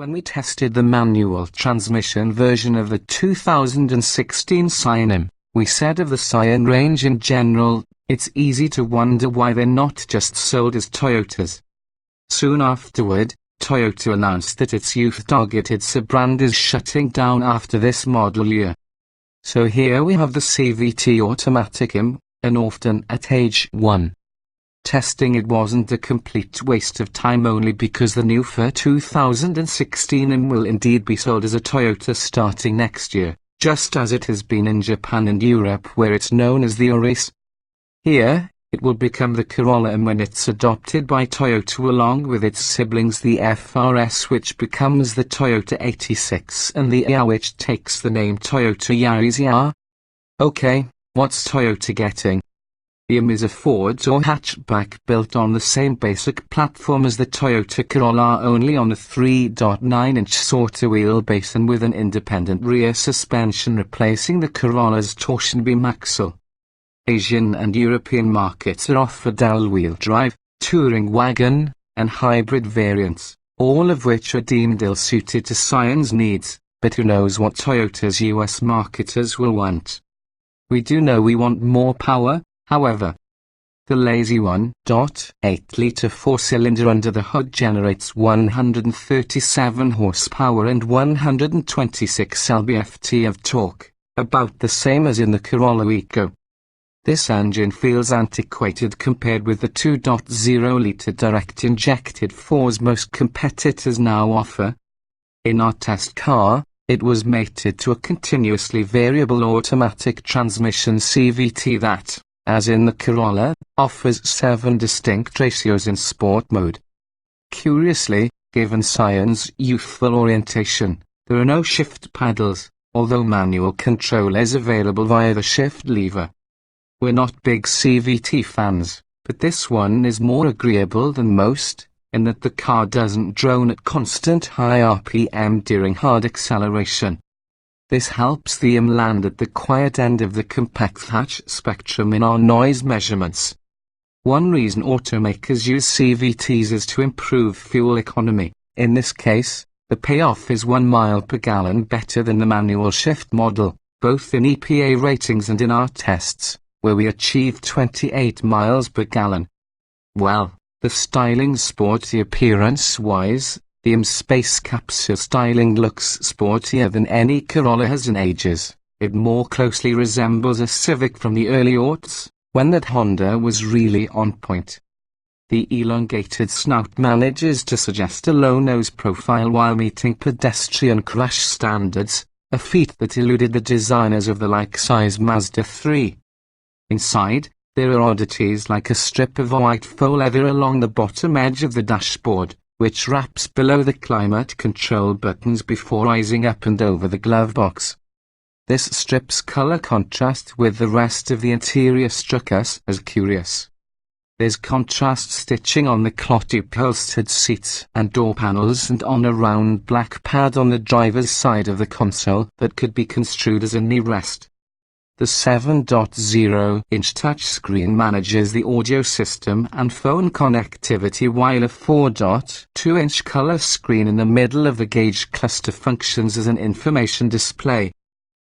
When we tested the manual transmission version of the 2016 Scion, we said of the Scion range in general, it's easy to wonder why they're not just sold as Toyotas. Soon afterward, Toyota announced that its youth-targeted sub-brand is shutting down after this model year. So here we have the CVT automatic IM, and often at age 1. Testing it wasn't a complete waste of time only because the new for 2016 IM will indeed be sold as a Toyota starting next year, just as it has been in Japan and Europe where it's known as the Auris. Here, it will become the Corolla IM when it's adopted by Toyota along with its siblings the FRS, which becomes the Toyota 86, and the heir, which takes the name Toyota Yaris heir. Okay, what's Toyota getting? The IM is a Ford or hatchback built on the same basic platform as the Toyota Corolla, only on a 3.9-inch sorta wheelbase and with an independent rear suspension replacing the Corolla's torsion beam axle. Asian and European markets are offered all-wheel drive, touring wagon, and hybrid variants, all of which are deemed ill-suited to Scion's needs, but who knows what Toyota's US marketers will want. We do know we want more power, however. The lazy 1.8-litre four-cylinder under the hood generates 137 horsepower and 126 lb-ft of torque, about the same as in the Corolla Eco. This engine feels antiquated compared with the 2.0-litre direct-injected fours most competitors now offer. In our test car, it was mated to a continuously variable automatic transmission CVT that, as in the Corolla, offers 7 distinct ratios in sport mode. Curiously, given Scion's youthful orientation, there are no shift paddles, although manual control is available via the shift lever. We're not big CVT fans, but this one is more agreeable than most, in that the car doesn't drone at constant high RPM during hard acceleration. This helps the IM land at the quiet end of the compact hatch spectrum in our noise measurements. One reason automakers use CVTs is to improve fuel economy. In this case, the payoff is 1 mile per gallon better than the manual shift model, both in EPA ratings and in our tests, where we achieved 28 miles per gallon. Well, the styling's sporty appearance-wise, the IM Space Capsule styling looks sportier than any Corolla has in ages. It more closely resembles a Civic from the early aughts, when that Honda was really on point. The elongated snout manages to suggest a low nose profile while meeting pedestrian crash standards, a feat that eluded the designers of the like-size Mazda 3. Inside, there are oddities like a strip of white faux leather along the bottom edge of the dashboard, which wraps below the climate control buttons before rising up and over the glove box. This strip's color contrast with the rest of the interior struck us as curious. There's contrast stitching on the cloth upholstered seats and door panels and on a round black pad on the driver's side of the console that could be construed as a knee rest. The 7.0-inch touchscreen manages the audio system and phone connectivity, while a 4.2-inch color screen in the middle of the gauge cluster functions as an information display.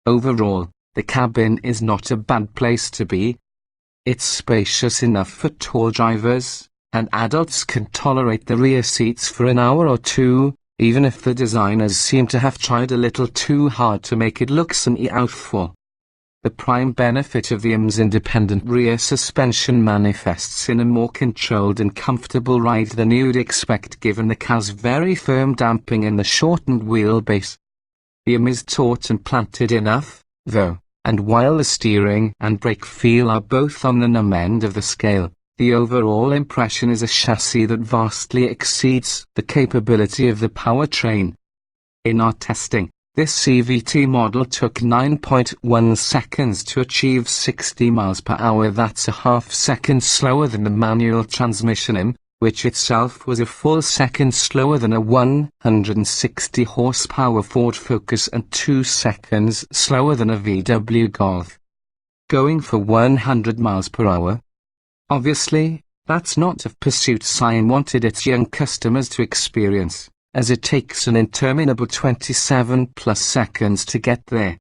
Overall, the cabin is not a bad place to be. It's spacious enough for tall drivers, and adults can tolerate the rear seats for an hour or two, even if the designers seem to have tried a little too hard to make it look some mouthful. The prime benefit of the IM's independent rear suspension manifests in a more controlled and comfortable ride than you'd expect given the car's very firm damping in the shortened wheelbase. The IM is taut and planted enough, though, and while the steering and brake feel are both on the numb end of the scale, the overall impression is a chassis that vastly exceeds the capability of the powertrain. In our testing, this CVT model took 9.1 seconds to achieve 60 miles per hour. That's a half second slower than the manual transmission IM, which itself was a full second slower than a 160 horsepower Ford Focus and 2 seconds slower than a VW Golf. Going for 100 miles per hour? Obviously, that's not a pursuit Scion wanted its young customers to experience, as it takes an interminable 27 plus seconds to get there.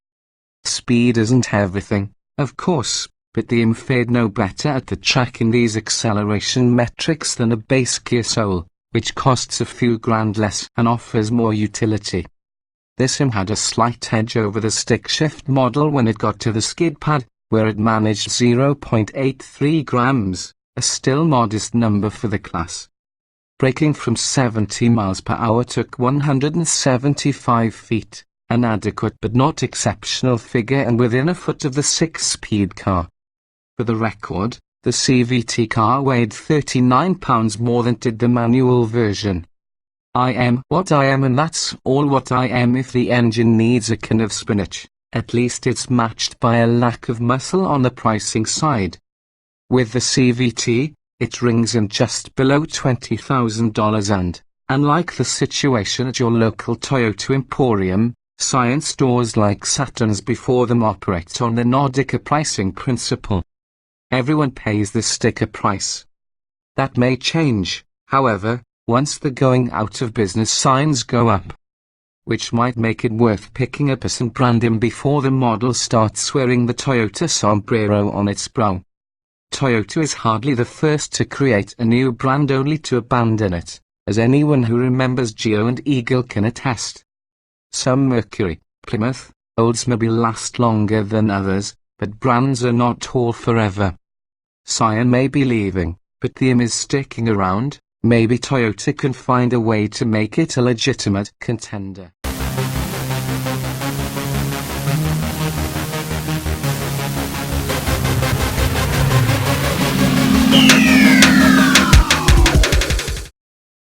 Speed isn't everything, of course, but the IM fared no better at the tracking these acceleration metrics than a base gear Soul, which costs a few grand less and offers more utility. This IM had a slight edge over the stick-shift model when it got to the skid pad, where it managed 0.83 grams, a still modest number for the class. Braking from 70 miles per hour took 175 feet, an adequate but not exceptional figure and within a foot of the 6-speed car. For the record, the CVT car weighed 39 pounds more than did the manual version. I am what I am, and that's all what I am. If the engine needs a can of spinach, at least it's matched by a lack of muscle on the pricing side. With the CVT, it rings in just below $20,000 and, unlike the situation at your local Toyota Emporium, Scion stores like Saturn's before them operate on the Nordica pricing principle. Everyone pays the sticker price. That may change, however, once the going out of business signs go up, which might make it worth picking up a brand IM before the model starts wearing the Toyota sombrero on its brow. Toyota is hardly the first to create a new brand only to abandon it, as anyone who remembers Geo and Eagle can attest. Some Mercury, Plymouth, Oldsmobile last longer than others, but brands are not all forever. Scion may be leaving, but the IM is sticking around. Maybe Toyota can find a way to make it a legitimate contender.